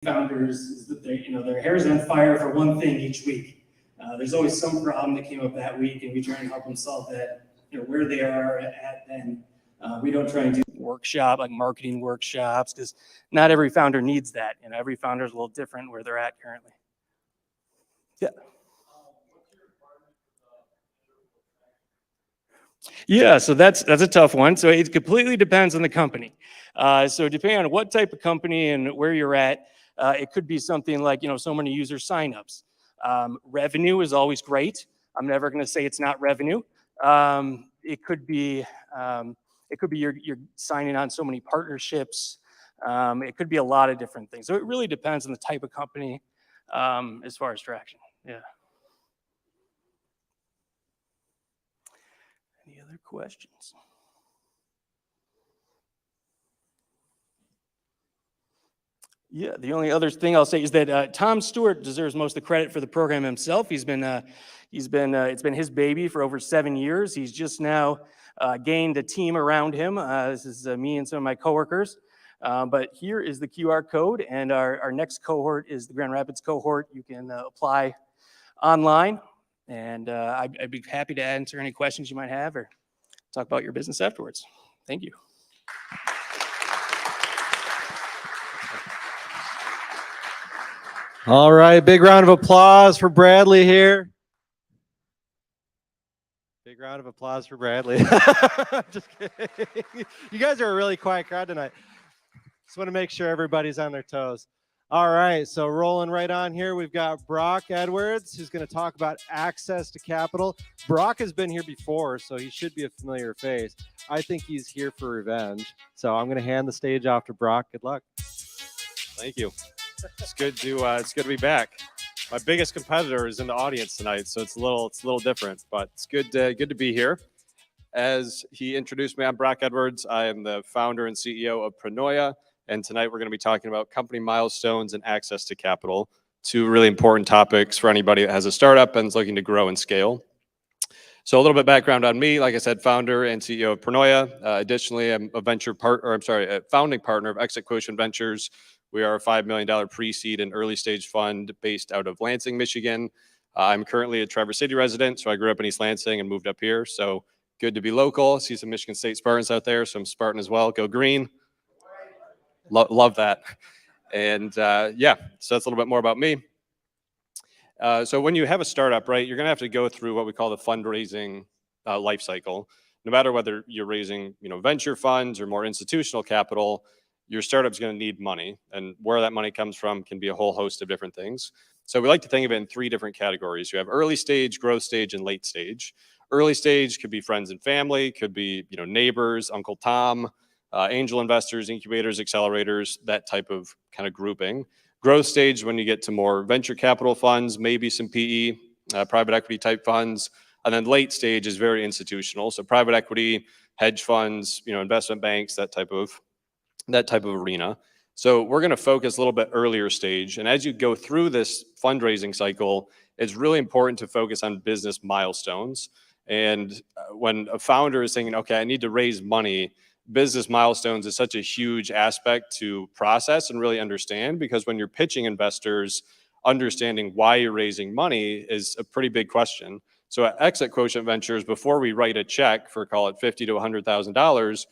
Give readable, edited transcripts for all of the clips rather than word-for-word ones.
founders is that their hair's on fire for one thing each week. There's always some problem that came up that week, and we try and help them solve that. Where they are at then. We don't try and do like marketing workshops, because not every founder needs that. Every founder is a little different where they're at currently. Yeah. Yeah, so that's a tough one. So it completely depends on the company. So depending on what type of company and where you're at, it could be something like so many user signups. Revenue is always great. I'm never going to say it's not revenue. It could be you're signing on so many partnerships. It could be a lot of different things. So it really depends on the type of company as far as traction. Yeah. Any other questions? Yeah, the only other thing I'll say is that Tom Stewart deserves most of the credit for the program himself. It's been his baby for over 7 years. He's just now gained a team around him. This is me and some of my coworkers. But here is the QR code, and our next cohort is the Grand Rapids cohort. You can apply online, and I'd be happy to answer any questions you might have or talk about your business afterwards. Thank you. All right, big round of applause for Bradley here. Big round of applause for Bradley. Just kidding. You guys are a really quiet crowd tonight. Just want to make sure everybody's on their toes. All right, so rolling right on here, we've got Brock Edwards, who's going to talk about access to capital. Brock has been here before, so he should be a familiar face. I think he's here for revenge. So I'm going to hand the stage off to Brock. Good luck. Thank you. It's good to be back. My biggest competitor is in the audience tonight, so it's a little different, but it's good to be here. As he introduced me, I'm Brock Edwards. I am the founder and CEO of Pronoia, and tonight we're going to be talking about company milestones and access to capital, two really important topics for anybody that has a startup and is looking to grow and scale. So a little bit of background on me. Like I said, founder and CEO of Pronoia. Additionally, I'm a founding partner of Exit Quotient Ventures. We are a $5 million pre-seed and early stage fund based out of Lansing, Michigan. I'm currently a Traverse City resident, so I grew up in East Lansing and moved up here. So good to be local. See some Michigan State Spartans out there, so I'm Spartan as well. Go green. Love that. And yeah, so that's a little bit more about me. So when you have a startup, right, you're going to have to go through what we call the fundraising life cycle. No matter whether you're raising, venture funds or more institutional capital, your startup's going to need money, and where that money comes from can be a whole host of different things. So we like to think of it in 3 different categories. You have early stage, growth stage, and late stage. Early stage could be friends and family, could be neighbors, Uncle Tom, angel investors, incubators, accelerators, that type of kind of grouping. Growth stage, when you get to more venture capital funds, maybe some PE, private equity type funds, and then late stage is very institutional. So private equity, hedge funds, investment banks, that type of arena. So we're going to focus a little bit earlier stage. And as you go through this fundraising cycle, it's really important to focus on business milestones. And when a founder is thinking, okay, I need to raise money, business milestones is such a huge aspect to process and really understand, because when you're pitching investors, understanding why you're raising money is a pretty big question. So at Exit Quotient Ventures, before we write a check for, call it $50,000 to $100,000,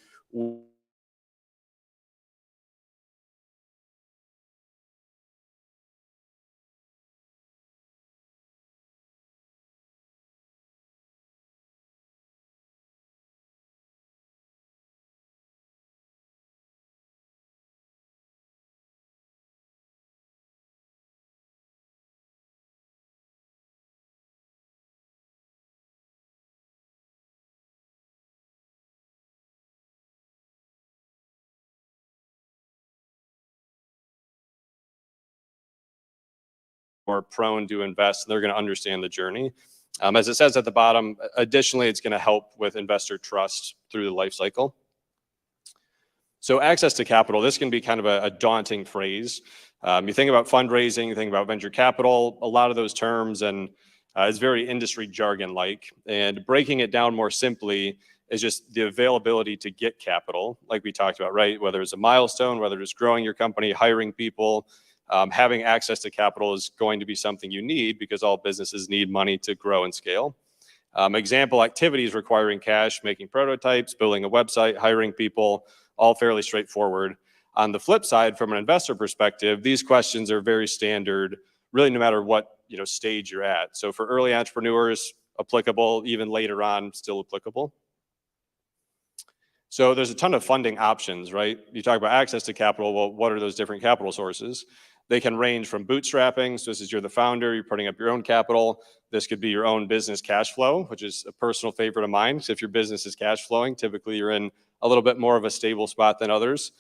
more prone to invest, and they're going to understand the journey. As it says at the bottom, additionally, it's going to help with investor trust through the life cycle. So access to capital, this can be kind of a daunting phrase. You think about fundraising, you think about venture capital, a lot of those terms, and it's very industry jargon-like. And breaking it down more simply is just the availability to get capital, like we talked about, right? Whether it's a milestone, whether it's growing your company, hiring people, having access to capital is going to be something you need because all businesses need money to grow and scale. Example activities requiring cash, making prototypes, building a website, hiring people, all fairly straightforward. On the flip side, from an investor perspective, these questions are very standard, really no matter what stage you're at. So for early entrepreneurs, applicable, even later on, still applicable. So there's a ton of funding options, right? You talk about access to capital. Well, what are those different capital sources? They can range from bootstrapping. So this is you're the founder, you're putting up your own capital. This could be your own business cash flow, which is a personal favorite of mine. So if your business is cash flowing, typically you're in a little bit more of a stable spot than others.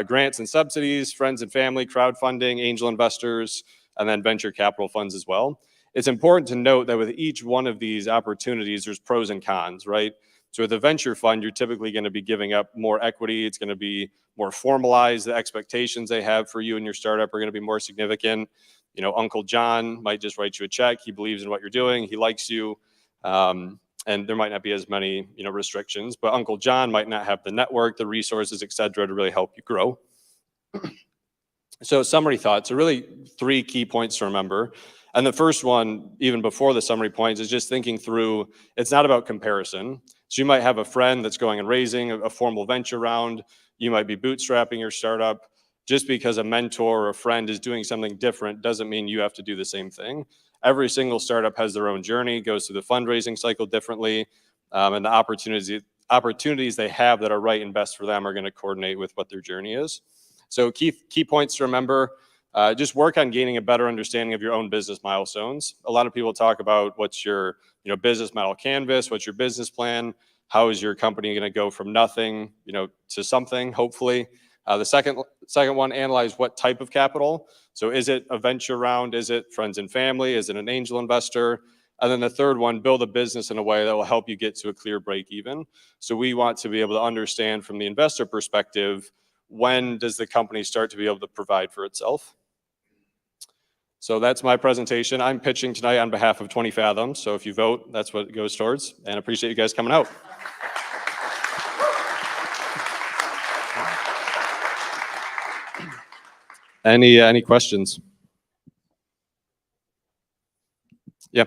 Grants and subsidies, friends and family, crowdfunding, angel investors, and then venture capital funds as well. It's important to note that with each one of these opportunities, there's pros and cons, right? So with a venture fund, you're typically going to be giving up more equity. It's going to be more formalized. The expectations they have for you and your startup are going to be more significant. Uncle John might just write you a check. He believes in what you're doing. He likes you. And there might not be as many, restrictions, but Uncle John might not have the network, the resources, et cetera, to really help you grow. So summary thoughts are really 3 key points to remember. And the first one, even before the summary points, is just thinking through, it's not about comparison. So you might have a friend that's going and raising a formal venture round. You might be bootstrapping your startup. Just because a mentor or a friend is doing something different doesn't mean you have to do the same thing. Every single startup has their own journey, goes through the fundraising cycle differently, and the opportunities they have that are right and best for them are going to coordinate with what their journey is. So key points to remember, just work on gaining a better understanding of your own business milestones. A lot of people talk about what's your business model canvas, what's your business plan, how is your company going to go from nothing to something, hopefully. The second one, analyze what type of capital. So is it a venture round? Is it friends and family? Is it an angel investor? And then the third one, build a business in a way that will help you get to a clear break even. So we want to be able to understand from the investor perspective, when does the company start to be able to provide for itself? So that's my presentation. I'm pitching tonight on behalf of 20 Fathoms. So if you vote, that's what it goes towards. And I appreciate you guys coming out. Any questions? Yeah.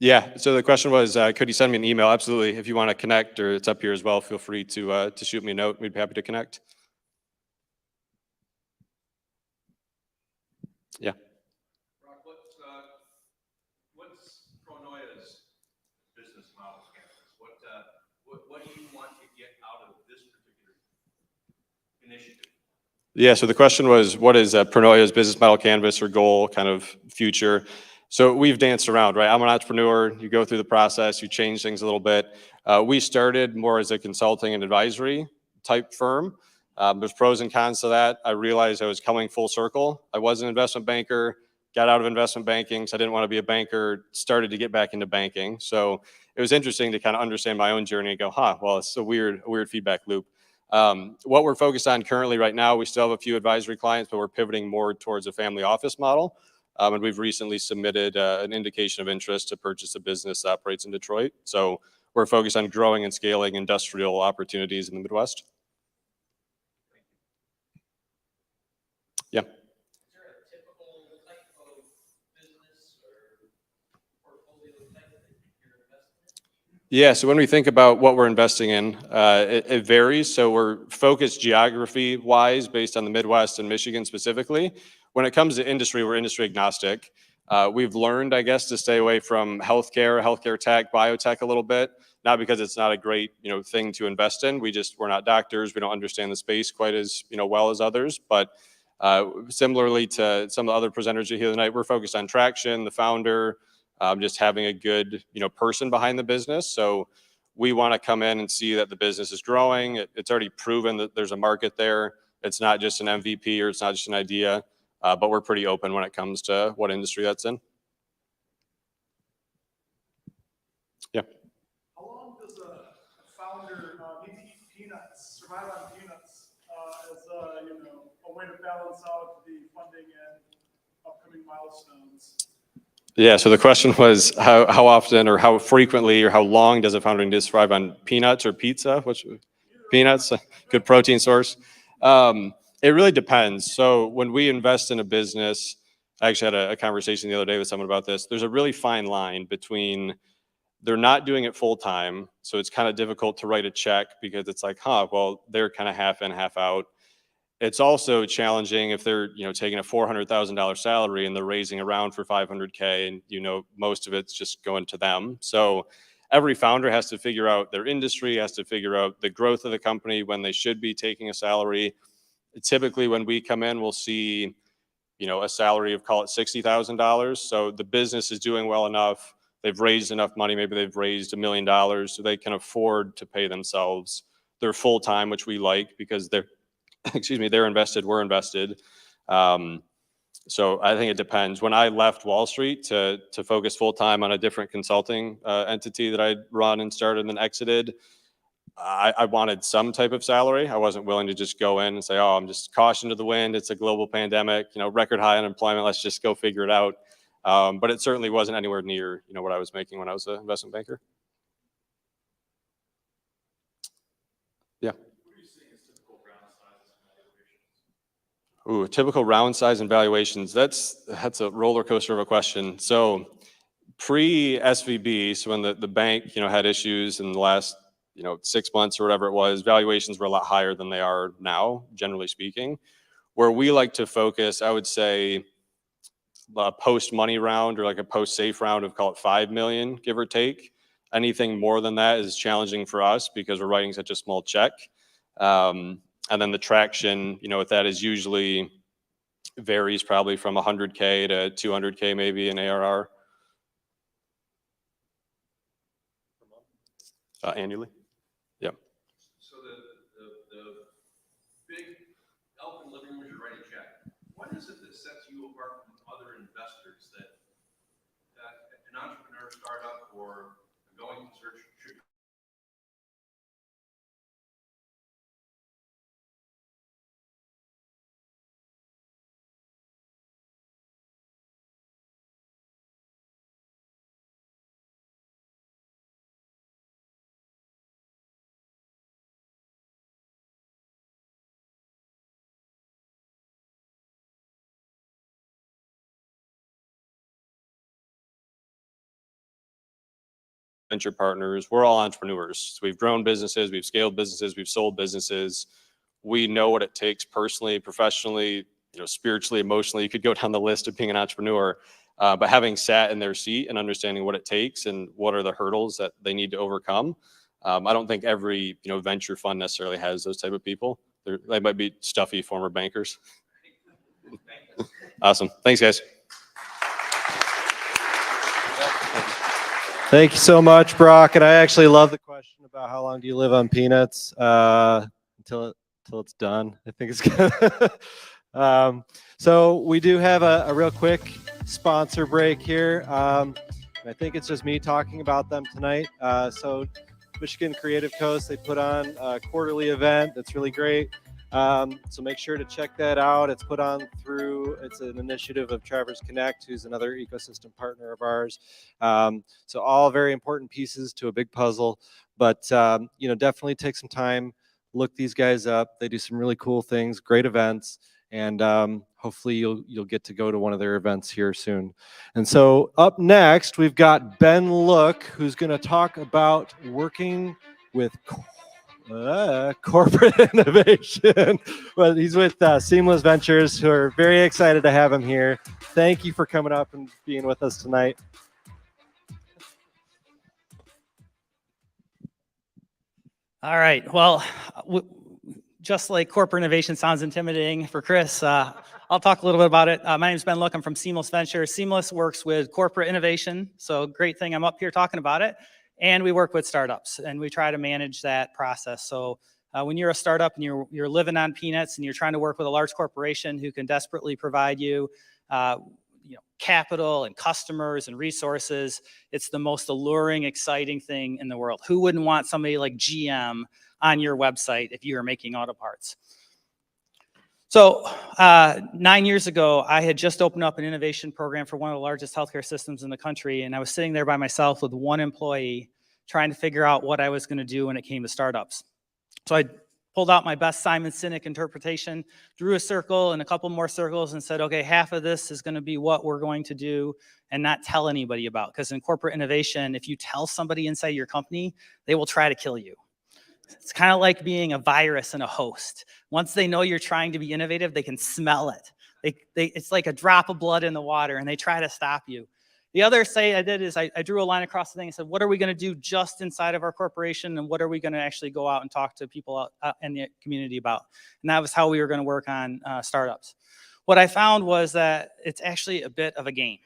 Yeah. So the question was, could you send me an email? Absolutely. If you want to connect, or it's up here as well, feel free to shoot me a note. We'd be happy to connect. Yeah. Brock, what's Pronoya's business model canvas? What do you want to get out of this particular initiative? Yeah, so the question was, what is Pronoya's business model canvas or goal, kind of future? So we've danced around, right? I'm an entrepreneur. You go through the process, you change things a little bit. We started more as a consulting and advisory type firm. There's pros and cons to that. I realized I was coming full circle. I was an investment banker, got out of investment banking, so I didn't want to be a banker, started to get back into banking. So it was interesting to kind of understand my own journey and go, well, it's a weird feedback loop. What we're focused on currently right now, we still have a few advisory clients, but we're pivoting more towards a family office model. And we've recently submitted an indication of interest to purchase a business that operates in Detroit. So we're focused on growing and scaling industrial opportunities in the Midwest. Yeah. Is there a typical type of business or portfolio type that you're investing in? Yeah, so when we think about what we're investing in, it varies. So we're focused geography-wise based on the Midwest and Michigan specifically. When it comes to industry, we're industry agnostic. We've learned, I guess, to stay away from healthcare tech, biotech a little bit, not because it's not a great thing to invest in. We're not doctors. We don't understand the space quite as well as others. But similarly to some of the other presenters here tonight, we're focused on traction, the founder, just having a good person behind the business. So we want to come in and see that the business is growing. It's already proven that there's a market there. It's not just an MVP or it's not just an idea, but we're pretty open when it comes to what industry that's in. Yeah. How long does a founder need to eat peanuts, survive on peanuts, as a way to balance out the funding and upcoming milestones? Yeah, so the question was how often or how frequently or how long does a founder need to survive on peanuts or pizza? Peanuts, good protein source. It really depends. So when we invest in a business, I actually had a conversation the other day with someone about this. There's a really fine line between they're not doing it full time, so it's kind of difficult to write a check because it's like, well, they're kind of half in, half out. It's also challenging if they're, taking a $400,000 salary and they're raising around for 500K, and most of it's just going to them. So every founder has to figure out their industry, has to figure out the growth of the company, when they should be taking a salary. Typically, when we come in, we'll see, a salary of, call it $60,000. So the business is doing well enough. They've raised enough money. Maybe they've raised $1 million, so they can afford to pay themselves their full time, which we like because they're, excuse me, they're invested, we're invested. So I think it depends. When I left Wall Street to focus full time on a different consulting entity that I'd run and started and then exited, I wanted some type of salary. I wasn't willing to just go in and say, oh, I'm just caution to the wind. It's a global pandemic, record high unemployment. Let's just go figure it out. But it certainly wasn't anywhere near, what I was making when I was an investment banker. Yeah. Ooh, typical round size and valuations. That's a roller coaster of a question. So pre-SVB, so when the bank, had issues in the last, 6 months or whatever it was, valuations were a lot higher than they are now, generally speaking. Where we like to focus, I would say, a post-money round or like a post-safe round of, call it 5 million, give or take. Anything more than that is challenging for us because we're writing such a small check. And then the traction, with that is usually varies probably from 100K to 200K maybe in ARR. Annually. Yep. So the big elephant in the living room is you're writing a check. What is it that sets you apart from other investors that an entrepreneur startup or a going concern should? Venture partners, we're all entrepreneurs. So we've grown businesses, we've scaled businesses, we've sold businesses. We know what it takes personally, professionally, spiritually, emotionally. You could go down the list of being an entrepreneur. But having sat in their seat and understanding what it takes and what are the hurdles that they need to overcome, I don't think every venture fund necessarily has those type of people. They might be stuffy former bankers. Awesome. Thanks, guys. Thank you so much, Brock. And I actually love the question about how long do you live on peanuts until it's done. I think it's good. So we do have a real quick sponsor break here. I think it's just me talking about them tonight. So Michigan Creative Coast, they put on a quarterly event that's really great. So make sure to check that out. It's put on it's an initiative of Traverse Connect, who's another ecosystem partner of ours. So all very important pieces to a big puzzle, but definitely take some time, look these guys up. They do some really cool things, great events, and hopefully you'll get to go to one of their events here soon. And so up next, we've got Ben Look, who's going to talk about working with corporate innovation. Well, he's with Seamless Ventures, who are very excited to have him here. Thank you for coming up and being with us tonight. All right. Well, just like corporate innovation sounds intimidating for Chris, I'll talk a little bit about it. My name is Ben Look. I'm from Seamless Ventures. Seamless works with corporate innovation. So great thing I'm up here talking about it. And we work with startups, and we try to manage that process. So when you're a startup and you're living on peanuts and you're trying to work with a large corporation who can desperately provide you, capital and customers and resources, it's the most alluring, exciting thing in the world. Who wouldn't want somebody like GM on your website if you were making auto parts? So 9 years ago, I had just opened up an innovation program for one of the largest healthcare systems in the country, and I was sitting there by myself with one employee trying to figure out what I was going to do when it came to startups. So I pulled out my best Simon Sinek interpretation, drew a circle and a couple more circles and said, okay, half of this is going to be what we're going to do and not tell anybody about. Because in corporate innovation, if you tell somebody inside your company, they will try to kill you. It's kind of like being a virus and a host. Once they know you're trying to be innovative, they can smell it. It's like a drop of blood in the water, and they try to stop you. The other say I did is I drew a line across the thing and said, what are we going to do just inside of our corporation, and what are we going to actually go out and talk to people out in the community about? And that was how we were going to work on startups. What I found was that it's actually a bit of a game.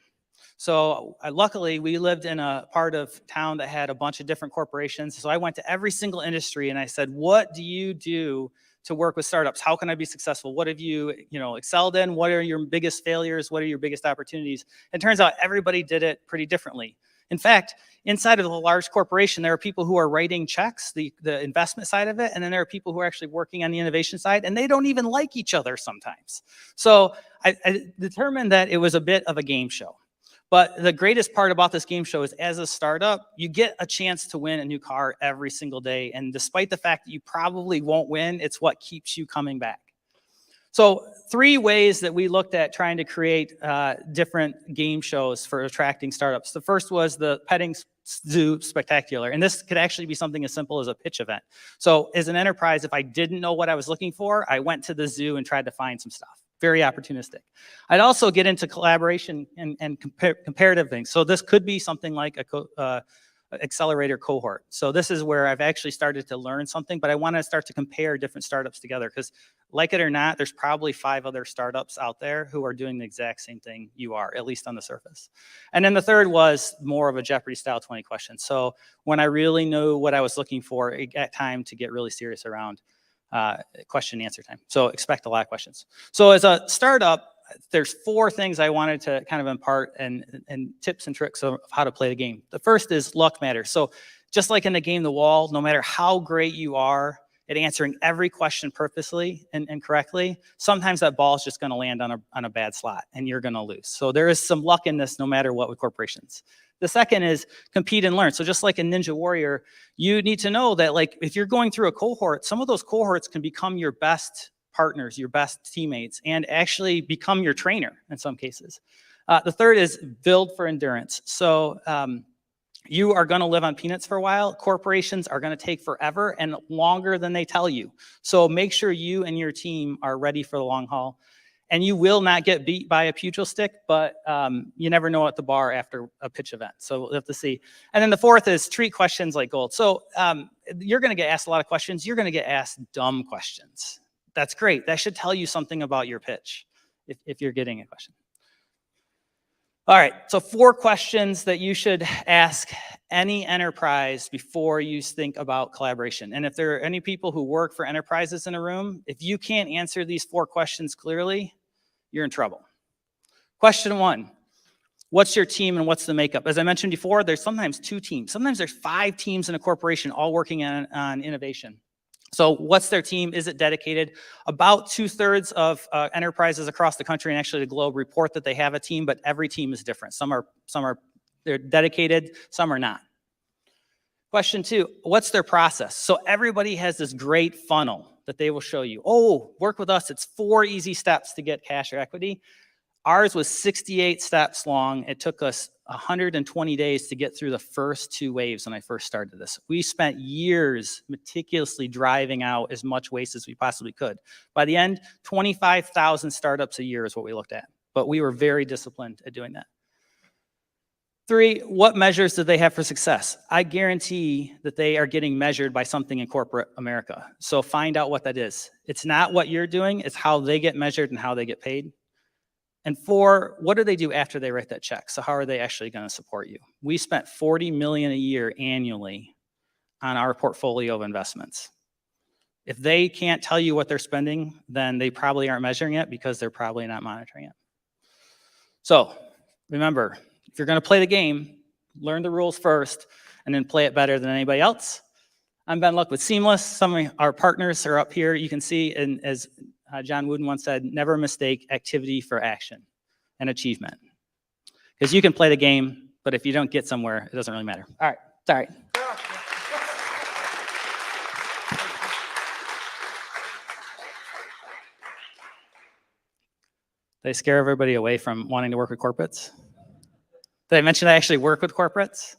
So luckily, we lived in a part of town that had a bunch of different corporations. So I went to every single industry and I said, what do you do to work with startups? How can I be successful? What have you excelled in? What are your biggest failures? What are your biggest opportunities? It turns out everybody did it pretty differently. In fact, inside of a large corporation, there are people who are writing checks, the investment side of it, and then there are people who are actually working on the innovation side, and they don't even like each other sometimes. So I determined that it was a bit of a game show. But the greatest part about this game show is as a startup, you get a chance to win a new car every single day. And despite the fact that you probably won't win, it's what keeps you coming back. So 3 ways that we looked at trying to create different game shows for attracting startups. The first was the petting zoo spectacular. And this could actually be something as simple as a pitch event. So as an enterprise, if I didn't know what I was looking for, I went to the zoo and tried to find some stuff. Very opportunistic. I'd also get into collaboration and comparative things. So this could be something like a accelerator cohort. So this is where I've actually started to learn something, but I want to start to compare different startups together because, like it or not, there's probably 5 other startups out there who are doing the exact same thing you are, at least on the surface. And then the third was more of a Jeopardy style 20 questions. So when I really knew what I was looking for, it got time to get really serious around question and answer time. So expect a lot of questions. So as a startup, there's 4 things I wanted to kind of impart and tips and tricks of how to play the game. The first is luck matters. So just like in the game The Wall, no matter how great you are at answering every question purposely and correctly, sometimes that ball is just going to land on a bad slot and you're going to lose. So there is some luck in this no matter what with corporations. The second is compete and learn. So just like a Ninja Warrior, you need to know that like if you're going through a cohort, some of those cohorts can become your best partners, your best teammates, and actually become your trainer in some cases. The third is build for endurance. So you are going to live on peanuts for a while. Corporations are going to take forever and longer than they tell you. So make sure you and your team are ready for the long haul. And you will not get beat by a pugil stick, but you never know at the bar after a pitch event. So we'll have to see. And then the fourth is treat questions like gold. So you're going to get asked a lot of questions. You're going to get asked dumb questions. That's great. That should tell you something about your pitch if you're getting a question. All right, so 4 questions that you should ask any enterprise before you think about collaboration. And if there are any people who work for enterprises in a room, if you can't answer these 4 questions clearly, you're in trouble. Question 1, what's your team and what's the makeup? As I mentioned before, there's sometimes 2 teams. Sometimes there's 5 teams in a corporation all working on innovation. So what's their team? Is it dedicated? About 2/3 of enterprises across the country and actually the globe report that they have a team, but every team is different. Some are they're dedicated, some are not. Question 2, what's their process? So everybody has this great funnel that they will show you. Oh, work with us. It's 4 easy steps to get cash or equity. Ours was 68 steps long. It took us 120 days to get through the first 2 waves when I first started this. We spent years meticulously driving out as much waste as we possibly could. By the end, 25,000 startups a year is what we looked at, but we were very disciplined at doing that. 3, what measures do they have for success? I guarantee that they are getting measured by something in corporate America. So find out what that is. It's not what you're doing, it's how they get measured and how they get paid. And 4, what do they do after they write that check? So how are they actually going to support you? We spent $40 million a year annually on our portfolio of investments. If they can't tell you what they're spending, then they probably aren't measuring it because they're probably not monitoring it. So remember, if you're going to play the game, learn the rules first and then play it better than anybody else. I'm Ben Luck with Seamless. Some of our partners are up here. You can see, and as John Wooden once said, never mistake activity for action and achievement. Because you can play the game, but if you don't get somewhere, it doesn't really matter. All right, sorry. Did I scare everybody away from wanting to work with corporates? Did I mention I actually work with corporates?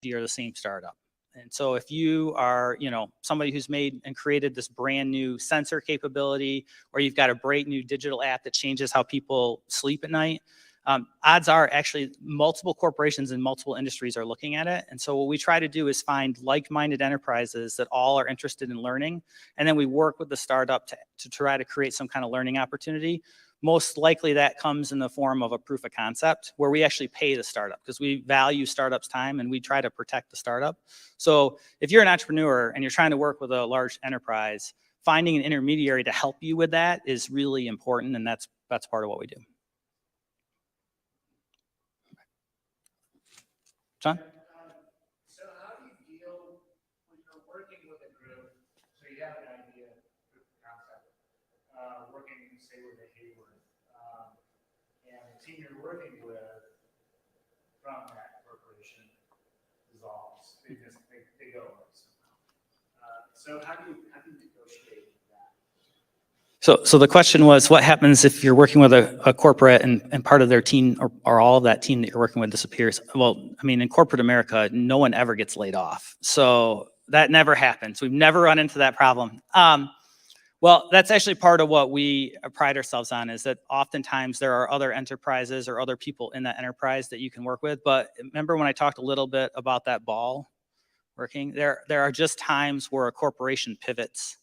You're the same startup. And so if you are, somebody who's made and created this brand new sensor capability, or you've got a brand new digital app that changes how people sleep at night, odds are actually multiple corporations in multiple industries are looking at it. And so what we try to do is find like-minded enterprises that all are interested in learning. And then we work with the startup to try to create some kind of learning opportunity. Most likely that comes in the form of a proof of concept where we actually pay the startup because we value startups' time and we try to protect the startup. So if you're an entrepreneur and you're trying to work with a large enterprise, finding an intermediary to help you with that is really important, and that's part of what we do. John? So how do you deal when you're working with a group, so you have an idea, proof of concept, working, say, with a Hayward, and the team you're working with from that corporation dissolves, they go away somehow. So how do you negotiate that? So the question was, what happens if you're working with a corporate and part of their team or all of that team that you're working with disappears? Well, I mean, in corporate America, no one ever gets laid off. So that never happens. We've never run into that problem. Well, that's actually part of what we pride ourselves on, is that oftentimes there are other enterprises or other people in that enterprise that you can work with. But remember when I talked a little bit about that ball working? There are just times where a corporation pivots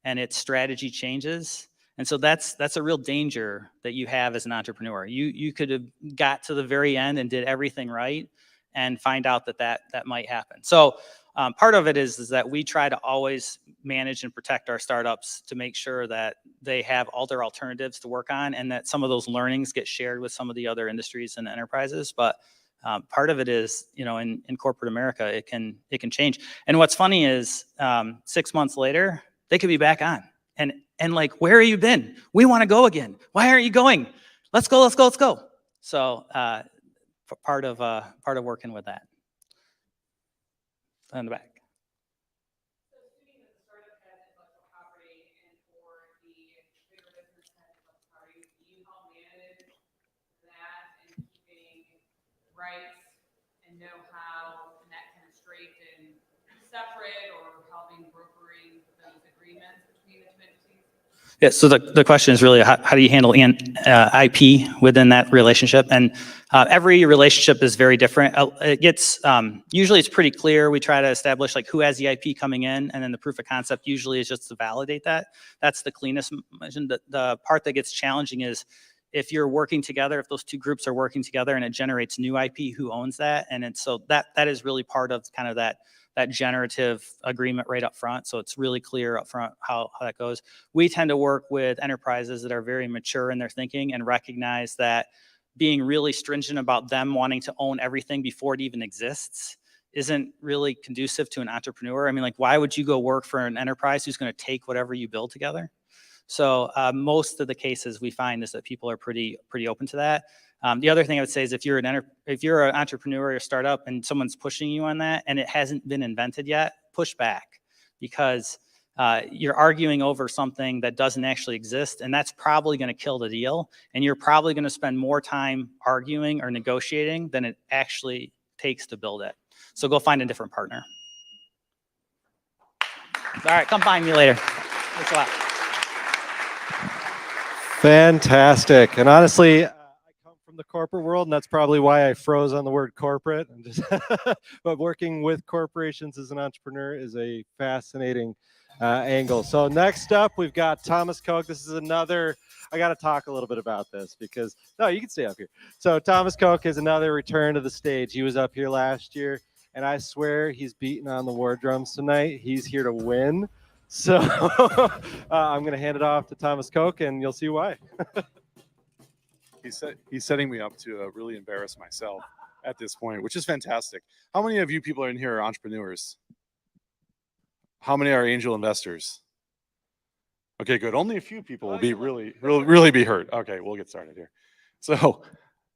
and its strategy changes. And so that's a real danger that you have as an entrepreneur. You could have got to the very end and did everything right and find out that might happen. So part of it is that we try to always manage and protect our startups to make sure that they have all their alternatives to work on and that some of those learnings get shared with some of the other industries and enterprises. But part of it is, in corporate America, it can change. And what's funny is 6 months later, they could be back on and like, where have you been? We want to go again. Why aren't you going? Let's go. So part of working with that. In the back. So assuming that the startup has intellectual property and for the bigger business has intellectual property, do you help manage that and keeping rights and know-how and that kind of straight and separate, or helping brokering those agreements between the two entities? Yeah, so the question is really how do you handle IP within that relationship? And every relationship is very different. It gets, usually it's pretty clear. We try to establish like who has the IP coming in, and then the proof of concept usually is just to validate that. That's the cleanest. The part that gets challenging is if you're working together, if those two groups are working together and it generates new IP, who owns that? And so that is really part of kind of that generative agreement right up front. So it's really clear up front how that goes. We tend to work with enterprises that are very mature in their thinking and recognize that being really stringent about them wanting to own everything before it even exists isn't really conducive to an entrepreneur. I mean, like, why would you go work for an enterprise who's going to take whatever you build together? So most of the cases we find is that people are pretty open to that. The other thing I would say is if you're an entrepreneur or startup and someone's pushing you on that and it hasn't been invented yet, push back, because you're arguing over something that doesn't actually exist, and that's probably going to kill the deal. And you're probably going to spend more time arguing or negotiating than it actually takes to build it. So go find a different partner. All right, come find me later. Thanks a lot. Fantastic. And honestly, I come from the corporate world, and that's probably why I froze on the word corporate. But working with corporations as an entrepreneur is a fascinating angle. So next up, we've got Thomas Koch. This is another, I got to talk a little bit about this because, no, you can stay up here. So Thomas Koch is another return to the stage. He was up here last year, and I swear he's beating on the war drums tonight. He's here to win. So I'm going to hand it off to Thomas Koch, and you'll see why. He's setting me up to really embarrass myself at this point, which is fantastic. How many of you people in here are entrepreneurs? How many are angel investors? Okay, good. Only a few people will be really be hurt. Okay, we'll get started here. So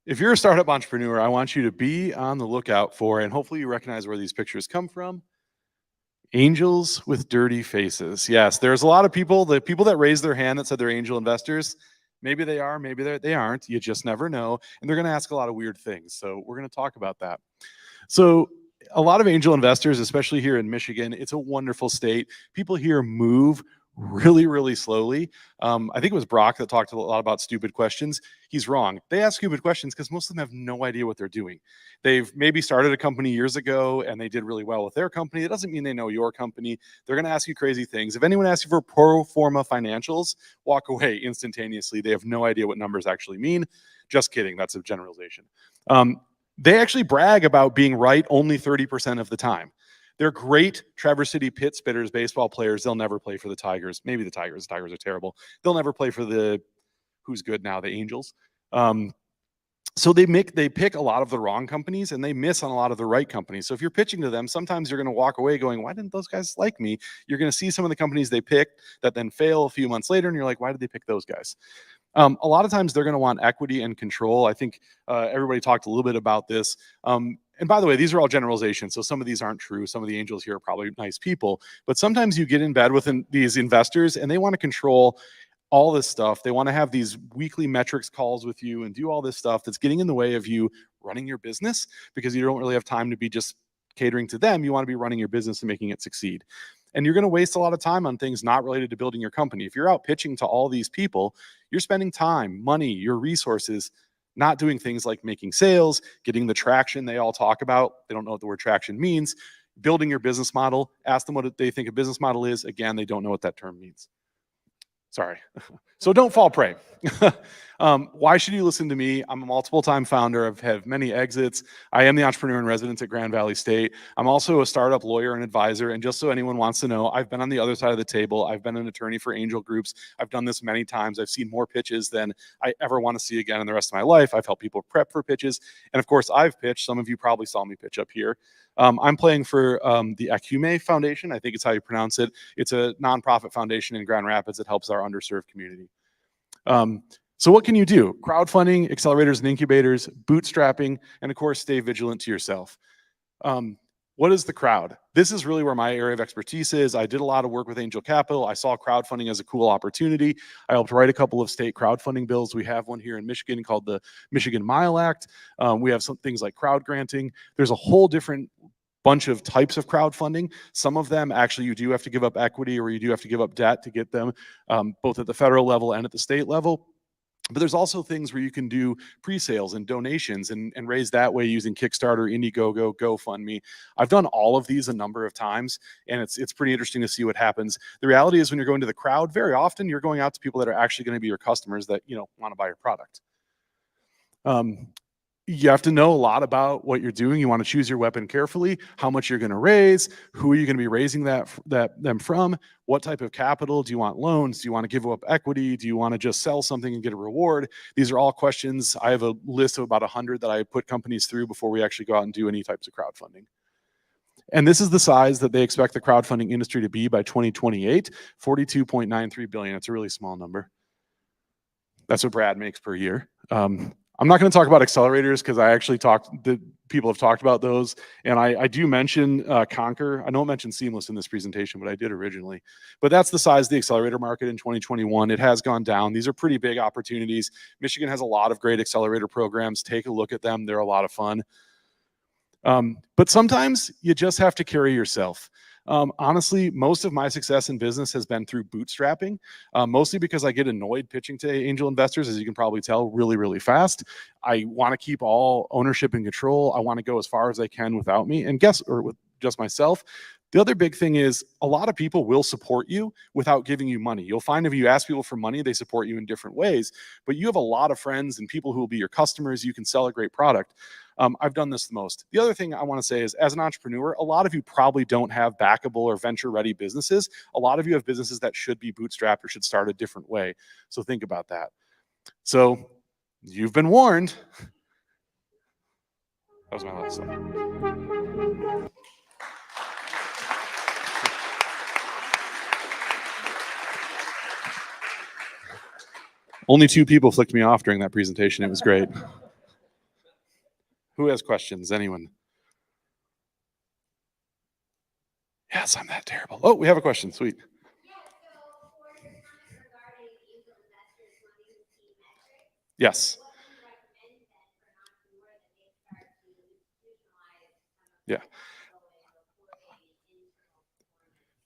if you're a startup entrepreneur, I want you to be on the lookout for, and hopefully you recognize where these pictures come from, angels with dirty faces. Yes, there's a lot of people, the people that raised their hand that said they're angel investors, maybe they are, maybe they aren't. You just never know. And they're going to ask a lot of weird things. So we're going to talk about that. So a lot of angel investors, especially here in Michigan, it's a wonderful state. People here move really slowly. I think it was Brock that talked a lot about stupid questions. He's wrong. They ask stupid questions because most of them have no idea what they're doing. They've maybe started a company years ago and they did really well with their company. It doesn't mean they know your company. They're going to ask you crazy things. If anyone asks you for pro forma financials, walk away instantaneously. They have no idea what numbers actually mean. Just kidding. That's a generalization. They actually brag about being right only 30% of the time. They're great Traverse City pit spitters, baseball players. They'll never play for the Tigers. Maybe the Tigers. The Tigers are terrible. They'll never play for the, who's good now, the Angels. So they pick a lot of the wrong companies and they miss on a lot of the right companies. So if you're pitching to them, sometimes you're going to walk away going, why didn't those guys like me? You're going to see some of the companies they picked that then fail a few months later and you're like, why did they pick those guys? A lot of times they're going to want equity and control. I think everybody talked a little bit about this. And by the way, these are all generalizations. So some of these aren't true. Some of the angels here are probably nice people. But sometimes you get in bed with these investors and they want to control all this stuff. They want to have these weekly metrics calls with you and do all this stuff that's getting in the way of you running your business because you don't really have time to be just catering to them. You want to be running your business and making it succeed. And you're going to waste a lot of time on things not related to building your company. If you're out pitching to all these people, you're spending time, money, your resources, not doing things like making sales, getting the traction they all talk about. They don't know what the word traction means. Building your business model. Ask them what they think a business model is. Again, they don't know what that term means. Sorry. So don't fall prey. Why should you listen to me? I'm a multiple-time founder. I've had many exits. I am the entrepreneur in residence at Grand Valley State. I'm also a startup lawyer and advisor. And just so anyone wants to know, I've been on the other side of the table. I've been an attorney for angel groups. I've done this many times. I've seen more pitches than I ever want to see again in the rest of my life. I've helped people prep for pitches. And of course, I've pitched. Some of you probably saw me pitch up here. I'm playing for the Acume Foundation. I think it's how you pronounce it. It's a nonprofit foundation in Grand Rapids that helps our underserved community. So what can you do? Crowdfunding, accelerators and incubators, bootstrapping, and of course, stay vigilant to yourself. What is the crowd? This is really where my area of expertise is. I did a lot of work with Angel Capital. I saw crowdfunding as a cool opportunity. I helped write a couple of state crowdfunding bills. We have one here in Michigan called the Michigan Mile Act. We have some things like crowd granting. There's a whole different bunch of types of crowdfunding. Some of them actually you do have to give up equity or you do have to give up debt to get them, both at the federal level and at the state level. But there's also things where you can do pre-sales and donations and raise that way using Kickstarter, Indiegogo, GoFundMe. I've done all of these a number of times, and it's pretty interesting to see what happens. The reality is when you're going to the crowd, very often you're going out to people that are actually going to be your customers that want to buy your product. You have to know a lot about what you're doing. You want to choose your weapon carefully, how much you're going to raise, who are you going to be raising them from, what type of capital, do you want loans, do you want to give up equity, do you want to just sell something and get a reward? These are all questions. I have a list of about 100 that I put companies through before we actually go out and do any types of crowdfunding. And this is the size that they expect the crowdfunding industry to be by 2028, 42.93 billion. It's a really small number. That's what Brad makes per year. I'm not going to talk about accelerators because I actually people have talked about those. And I do mention Conquer. I don't mention Seamless in this presentation, but I did originally. But that's the size of the accelerator market in 2021. It has gone down. These are pretty big opportunities. Michigan has a lot of great accelerator programs. Take a look at them. They're a lot of fun. But sometimes you just have to carry yourself. Honestly, most of my success in business has been through bootstrapping, mostly because I get annoyed pitching to angel investors, as you can probably tell, really fast. I want to keep all ownership and control. I want to go as far as I can without me and with just myself. The other big thing is a lot of people will support you without giving you money. You'll find if you ask people for money, they support you in different ways, but you have a lot of friends and people who will be your customers. You can sell a great product. I've done this the most. The other thing I want to say is, as an entrepreneur, a lot of you probably don't have backable or venture-ready businesses. A lot of you have businesses that should be bootstrapped or should start a different way. So think about that. So You've been warned. That was my last slide. Only 2 people flicked me off during that presentation. It was great. Who has questions? Anyone? Yes, I'm that terrible. Oh, we have a question. Sweet. Yes. Yeah.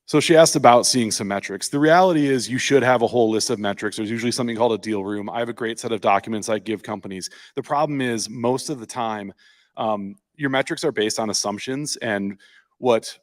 So she asked about seeing some metrics. The reality is you should have a whole list of metrics. There's usually something called a deal room. I have a great set of documents I give companies. The problem is most of the time, your metrics are based on assumptions and what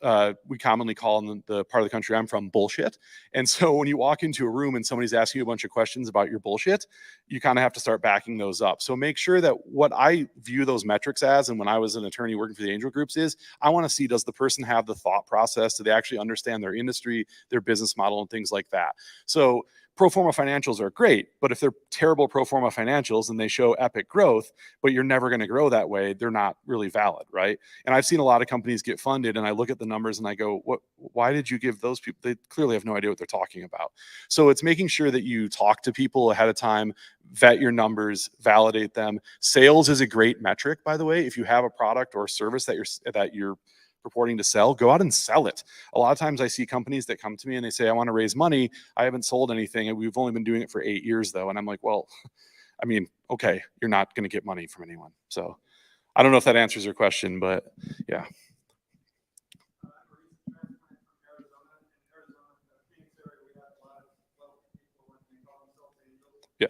we commonly call in the part of the country I'm from bullshit. And so when you walk into a room and somebody's asking you a bunch of questions about your bullshit, you kind of have to start backing those up. So make sure that what I view those metrics as, and when I was an attorney working for the angel groups, is I want to see, does the person have the thought process? Do they actually understand their industry, their business model, and things like that? So pro forma financials are great, but if they're terrible pro forma financials and they show epic growth, but you're never going to grow that way, they're not really valid, right? And I've seen a lot of companies get funded and I look at the numbers and I go, why did you give those people? They clearly have no idea what they're talking about. So it's making sure that you talk to people ahead of time, vet your numbers, validate them. Sales is a great metric, by the way. If you have a product or service that you're purporting to sell, go out and sell it. A lot of times I see companies that come to me and they say, I want to raise money. I haven't sold anything. And we've only been doing it for 8 years though. And I'm like, well, I mean, okay, you're not going to get money from anyone. So I don't know if that answers your question, but yeah. Yeah.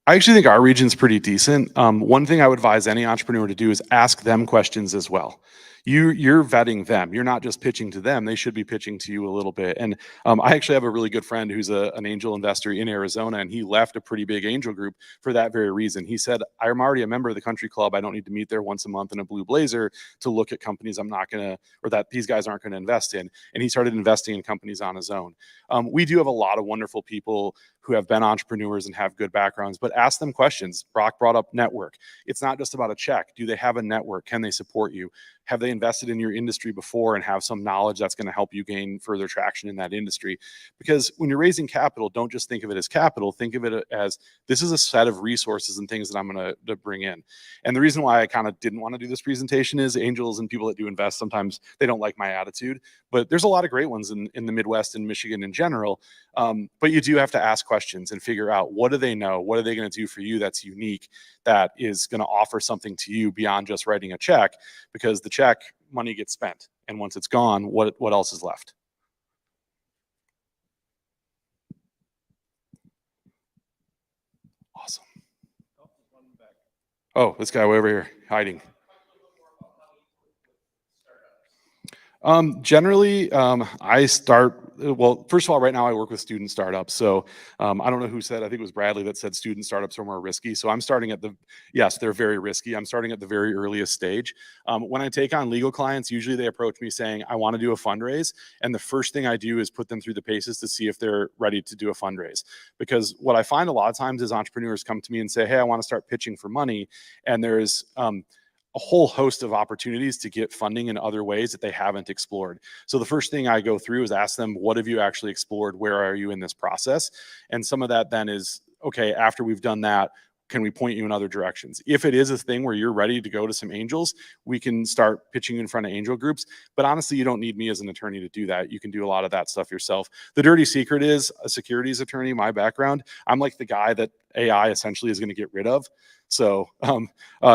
I actually think our region's pretty decent. One thing I would advise any entrepreneur to do is ask them questions as well. You're vetting them. You're not just pitching to them. They should be pitching to you a little bit. And I actually have a really good friend who's an angel investor in Arizona, and he left a pretty big angel group for that very reason. He said, I'm already a member of the country club. I don't need to meet there once a month in a blue blazer to look at companies I'm not going to, or that these guys aren't going to invest in. And he started investing in companies on his own. We do have a lot of wonderful people who have been entrepreneurs and have good backgrounds, but ask them questions. Brock brought up network. It's not just about a check. Do they have a network? Can they support you? Have they invested in your industry before and have some knowledge that's going to help you gain further traction in that industry? Because when you're raising capital, don't just think of it as capital. Think of it as this is a set of resources and things that I'm going to bring in. And the reason why I kind of didn't want to do this presentation is angels and people that do invest, sometimes they don't like my attitude, but there's a lot of great ones in the Midwest and Michigan in general. But you do have to ask questions and figure out, what do they know? What are they going to do for you that's unique, that is going to offer something to you beyond just writing a check? Because the check money gets spent, and once it's gone, what else is left? Awesome. Oh, this guy way over here hiding. Generally, I start, well, first of all, right now I work with student startups. So I don't know who said, I think it was Bradley that said student startups are more risky. So I'm starting at yes, they're very risky. I'm starting at the very earliest stage. When I take on legal clients, usually they approach me saying, I want to do a fundraise. And the first thing I do is put them through the paces to see if they're ready to do a fundraise. Because what I find a lot of times is entrepreneurs come to me and say, hey, I want to start pitching for money. And there's, a whole host of opportunities to get funding in other ways that they haven't explored. So the first thing I go through is ask them, what have you actually explored? Where are you in this process? And some of that then is, okay, after we've done that, can we point you in other directions? If it is a thing where you're ready to go to some angels, we can start pitching you in front of angel groups. But honestly, you don't need me as an attorney to do that. You can do a lot of that stuff yourself. The dirty secret is a securities attorney, my background. I'm like the guy that AI essentially is going to get rid of. So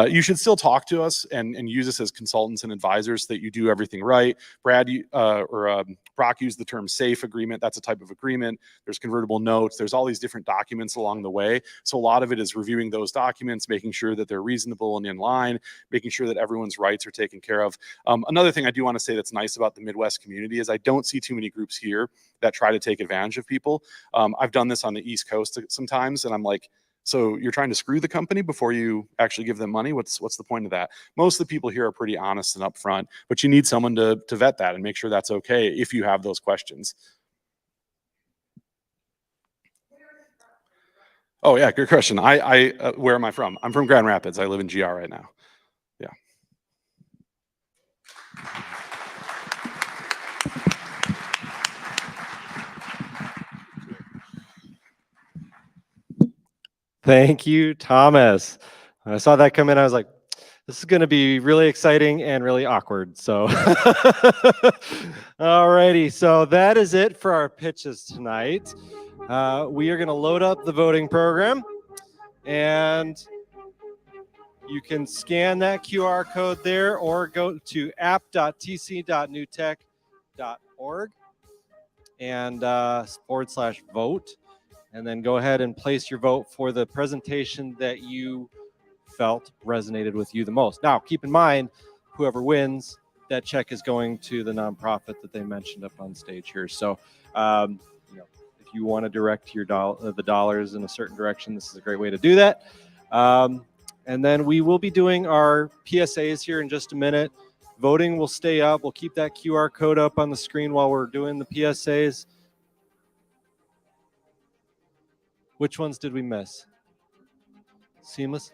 you should still talk to us and use us as consultants and advisors so that you do everything right. Brock used the term safe agreement. That's a type of agreement. There's convertible notes. There's all these different documents along the way. So a lot of it is reviewing those documents, making sure that they're reasonable and in line, making sure that everyone's rights are taken care of. Another thing I do want to say that's nice about the Midwest community is I don't see too many groups here that try to take advantage of people. I've done this on the East Coast sometimes, and I'm like, So you're trying to screw the company before you actually give them money. What's the point of that? Most of the people here are pretty honest and upfront, but you need someone to vet that and make sure that's okay if you have those questions. Oh yeah, good question. Where am I from? I'm from Grand Rapids. I live in GR right now. Yeah. Thank you, Thomas. When I saw that come in, I was like, this is going to be really exciting and really awkward. So, alrighty. So that is it for our pitches tonight. We are going to load up the voting program, and you can scan that QR code there or go to app.tc.newtech.org and /vote. And then go ahead and place your vote for the presentation that you felt resonated with you the most. Now, keep in mind, whoever wins, that check is going to the nonprofit that they mentioned up on stage here. So, if you want to direct your the dollars in a certain direction, this is a great way to do that. And then we will be doing our PSAs here in just a minute. Voting will stay up. We'll keep that QR code up on the screen while we're doing the PSAs. Which ones did we miss? Seamless?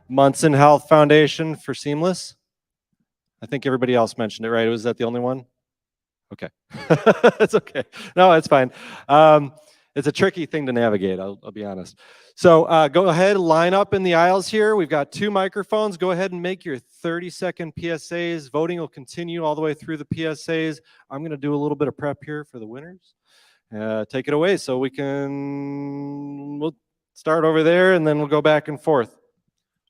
Munson Health Foundation for Seamless. I think everybody else mentioned it, right? Was that the only one? Okay. It's okay. No, it's fine. It's a tricky thing to navigate, I'll be honest. So go ahead, line up in the aisles here. We've got 2 microphones. Go ahead and make your 30-second PSAs. Voting will continue all the way through the PSAs. I'm going to do a little bit of prep here for the winners. Take it away so we'll start over there and then we'll go back and forth.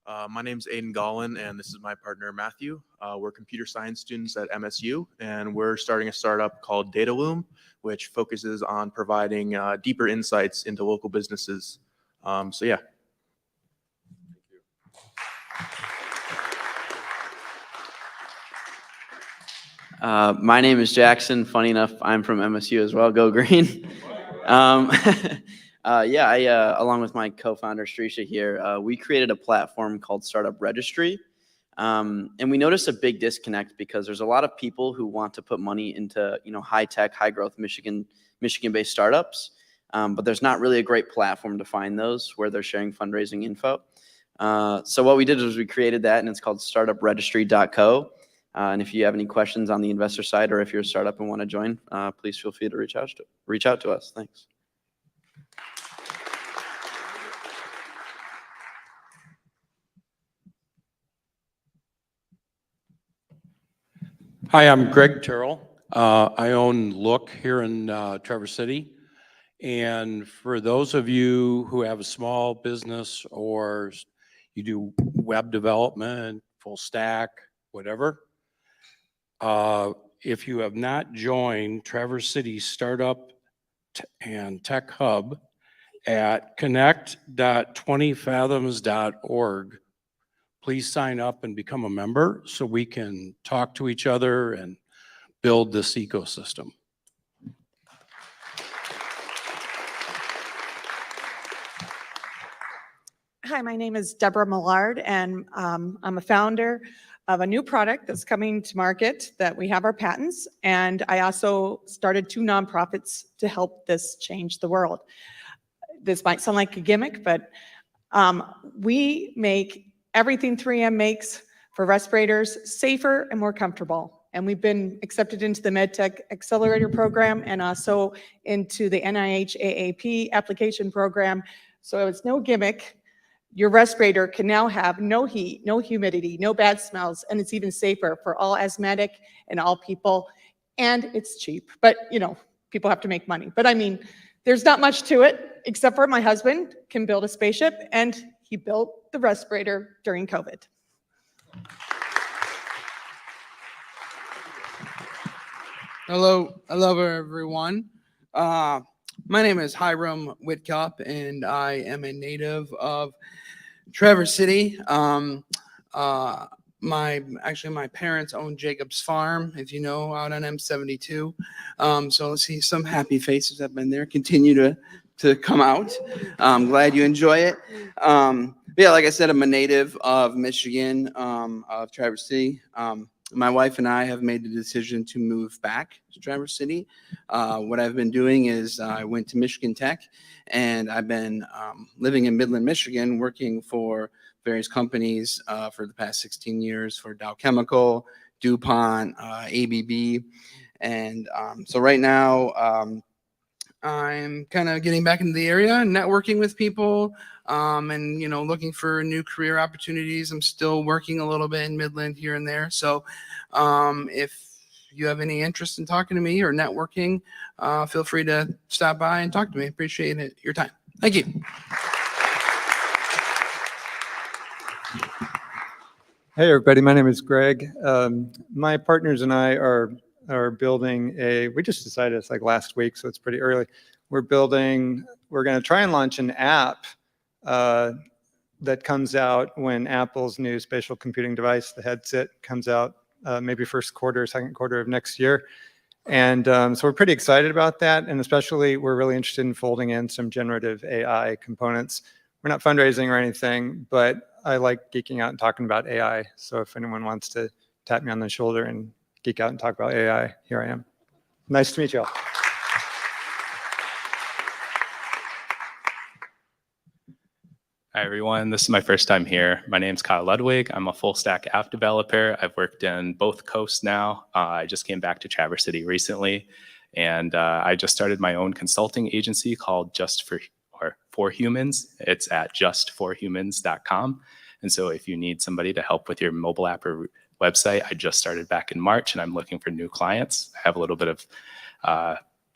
My name's Aiden Gollin, and this is my partner, Matthew. We're computer science students at MSU, and we're starting a startup called DataLoom, which focuses on providing deeper insights into local businesses. So yeah. My name is Jackson. Funny enough, I'm from MSU as well. Go Green. Along with my co-founder Strisha here, we created a platform called Startup Registry. And we noticed a big disconnect because there's a lot of people who want to put money into, high-tech, high-growth Michigan-based startups. But there's not really a great platform to find those where they're sharing fundraising info. So what we did was we created that, and it's called startupregistry.co. And if you have any questions on the investor side, or if you're a startup and want to join, please feel free to reach out to us. Thanks. Hi, I'm Greg Terrell. I own Look here in Traverse City. And for those of you who have a small business or you do web development, full stack, whatever, if you have not joined Traverse City Startup and Tech Hub at connect.20fathoms.org, please sign up and become a member so we can talk to each other and build this ecosystem. Hi, my name is Deborah Millard, and I'm a founder of a new product that's coming to market that we have our patents, and I also started 2 nonprofits to help this change the world. This might sound like a gimmick, but we make everything 3M makes for respirators safer and more comfortable. And we've been accepted into the MedTech Accelerator Program and also into the NIH AAP application program. So it's no gimmick. Your respirator can now have no heat, no humidity, no bad smells, and it's even safer for all asthmatic and all people. And it's cheap, but people have to make money. But I mean, there's not much to it, except for my husband can build a spaceship, and he built the respirator during COVID. Hello everyone. My name is Hiram Whitcup, and I am a native of Traverse City. My parents own Jacob's Farm, if you know, out on M72. So let's see, some happy faces have been there. Continue to to come out. I'm glad you enjoy it. Yeah, like I said, I'm a native of Michigan, of Traverse City. My wife and I have made the decision to move back to Traverse City. What I've been doing is I went to Michigan Tech, and I've been living in Midland, Michigan, working for various companies for the past 16 years for Dow Chemical, DuPont, ABB. And so right now, I'm kind of getting back into the area, networking with people, and looking for new career opportunities. I'm still working a little bit in Midland here and there. So if you have any interest in talking to me or networking, feel free to stop by and talk to me. Appreciate it, your time. Thank you. Hey everybody, my name is Greg. My partners and I are building we just decided, it's like last week, so it's pretty early. We're going to try and launch an app that comes out when Apple's new spatial computing device, the headset, comes out maybe first quarter, second quarter of next year. And so we're pretty excited about that. And especially we're really interested in folding in some generative AI components. We're not fundraising or anything, but I like geeking out and talking about AI. So if anyone wants to tap me on the shoulder and geek out and talk about AI, here I am. Nice to meet you all. Hi, everyone. This is my first time here. My name's Kyle Ludwig. I'm a full stack app developer. I've worked in both coasts now. I just came back to Traverse City recently, and I just started my own consulting agency called For Humans. It's at justforhumans.com. And so if you need somebody to help with your mobile app or website, I just started back in March, and I'm looking for new clients. I have a little bit of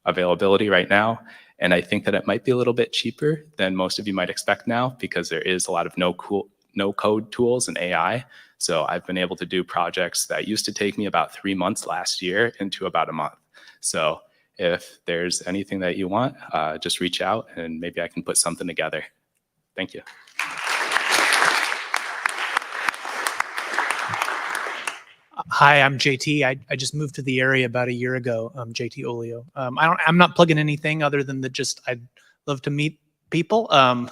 availability right now. And I think that it might be a little bit cheaper than most of you might expect now, because there is a lot of no code tools and AI. So I've been able to do projects that used to take me about 3 months last year into about a month. So if there's anything that you want, just reach out and maybe I can put something together. Thank you. Hi, I'm JT. I just moved to the area about a year ago. I'm JT Olio. I'm not plugging anything other than that. Just I'd love to meet people. I'm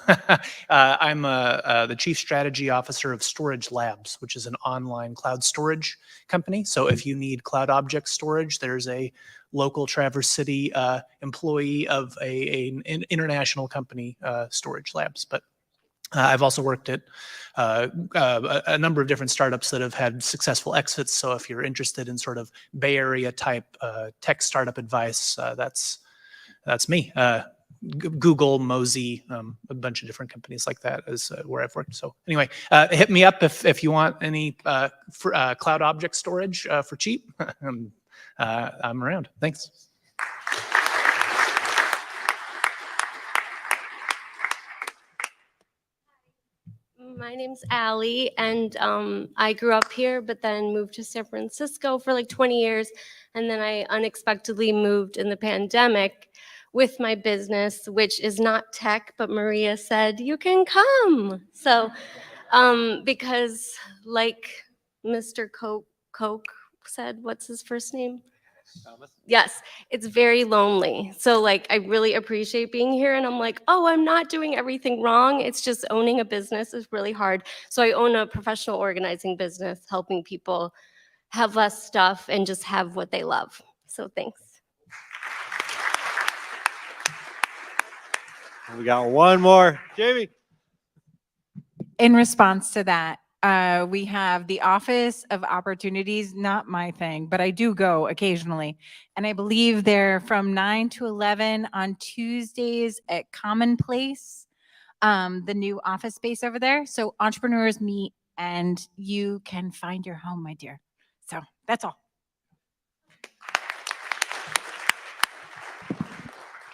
the chief strategy officer of Storage Labs, which is an online cloud storage company. So if you need cloud object storage, there's a local Traverse City employee of an international company, Storage Labs. But I've also worked at a number of different startups that have had successful exits. So if you're interested in sort of Bay Area type tech startup advice, that's me. Google, Mosey, a bunch of different companies like that is where I've worked. So anyway, hit me up if you want any cloud object storage for cheap. I'm around. Thanks. My name's Allie, and I grew up here, but then moved to San Francisco for like 20 years. And then I unexpectedly moved in the pandemic with my business, which is not tech, but Maria said, you can come. So, because like Mr. Coke said, what's his first name? Thomas? Yes, it's very lonely. So like, I really appreciate being here, and I'm like, oh, I'm not doing everything wrong. It's just owning a business is really hard. So I own a professional organizing business, helping people have less stuff and just have what they love. So thanks. We got one more. Jamie. In response to that, we have the Office of Opportunities, not my thing, but I do go occasionally. And I believe they're from 9 to 11 on Tuesdays at Commonplace, the new office space over there. So entrepreneurs meet and you can find your home, my dear. So that's all.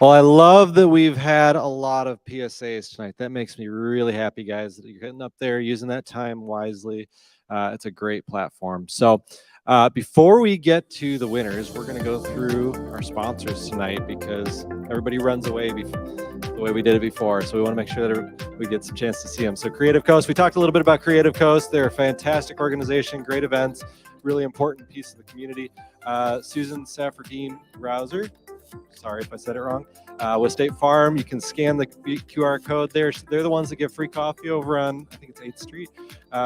Well, I love that we've had a lot of PSAs tonight. That makes me really happy, guys, that you're getting up there, using that time wisely. It's a great platform. So before we get to the winners, we're going to go through our sponsors tonight, because everybody runs away the way we did it before. So we want to make sure that we get some chance to see them. So Creative Coast, we talked a little bit about Creative Coast. They're a fantastic organization, great events, really important piece of the community. Susan Saffordine Rouser. sorry if I said it wrong. With State Farm, you can scan the QR code there. They're the ones that give free coffee over on, I think it's 8th Street.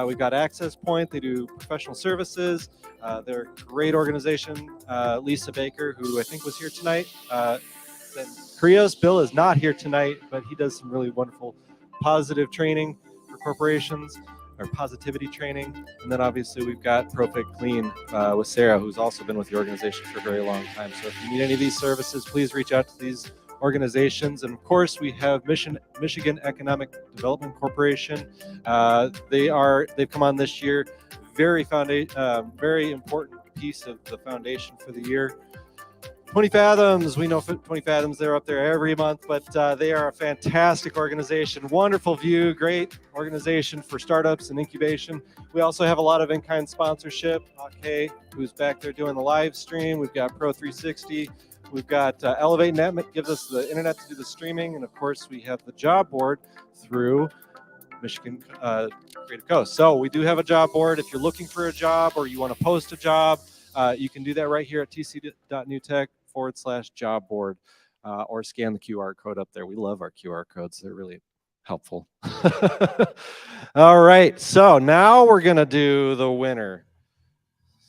We've got Access Point. They do professional services. They're a great organization. Lisa Baker, who I think was here tonight. Krios Bill is not here tonight, but he does some really wonderful positive training for corporations, or positivity training. And then obviously we've got Profit Clean with Sarah, who's also been with the organization for a very long time. So if you need any of these services, please reach out to these organizations. And of course, we have Michigan Economic Development Corporation. They've come on this year. Very important piece of the foundation for the year. 20 Fathoms, we know 20 Fathoms, they're up there every month, but they are a fantastic organization. Wonderful view, great organization for startups and incubation. We also have a lot of in-kind sponsorship. Okay, who's back there doing the live stream. We've got Pro360. We've got Elevate Net, gives us the internet to do the streaming. And of course, we have the job board through Michigan Creative Coast. So we do have a job board. If you're looking for a job or you want to post a job, you can do that right here at tc.newtech/job board or scan the QR code up there. We love our QR codes. They're really helpful. All right. So now we're going to do the winner.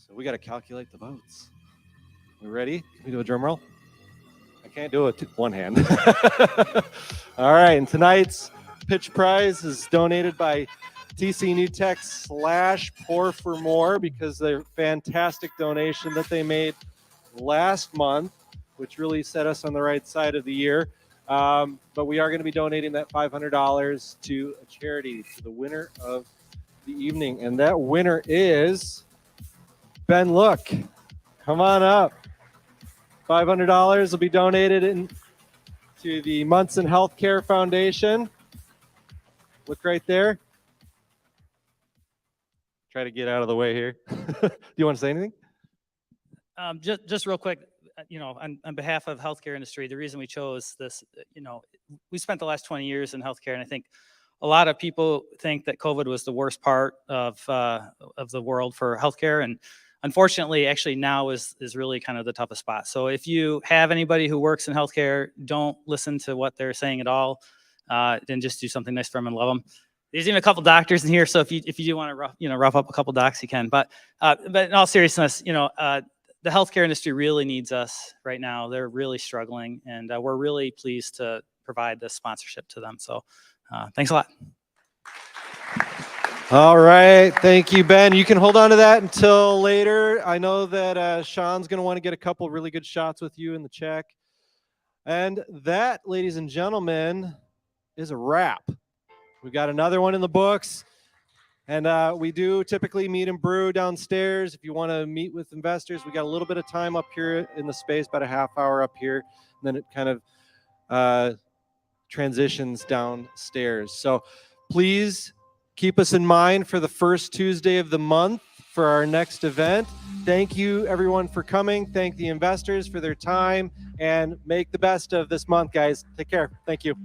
So we got to calculate the votes. We ready? Can we do a drum roll? I can't do it with one hand. All right. And tonight's pitch prize is donated by TC Newtech /Pour for More, because they're fantastic donation that they made last month, which really set us on the right side of the year. But we are going to be donating that $500 to a charity, to the winner of the evening. And that winner is Ben Look. Come on up. $500 will be donated to the Munson Healthcare Foundation. Look right there. Try to get out of the way here. Do you want to say anything? Just real quick, on behalf of healthcare industry, the reason we chose this, we spent the last 20 years in healthcare, and I think a lot of people think that COVID was the worst part of the world for healthcare, and unfortunately, actually now is really kind of the toughest spot. So if you have anybody who works in healthcare, don't listen to what they're saying at all. Then just do something nice for them and love them. There's even a couple doctors in here, so if you do want to rough up a couple docs, you can. But in all seriousness, the healthcare industry really needs us right now. They're really struggling, and we're really pleased to provide this sponsorship to them. So thanks a lot. All right. Thank you, Ben. You can hold on to that until later. I know that Sean's going to want to get a couple really good shots with you in the check. And that, ladies and gentlemen, is a wrap. We've got another one in the books. And we do typically meet and brew downstairs. If you want to meet with investors, we got a little bit of time up here in the space, about a half hour up here. And then it kind of transitions downstairs. So please keep us in mind for the first Tuesday of the month for our next event. Thank you, everyone, for coming. Thank the investors for their time, and make the best of this month, guys. Take care. Thank you.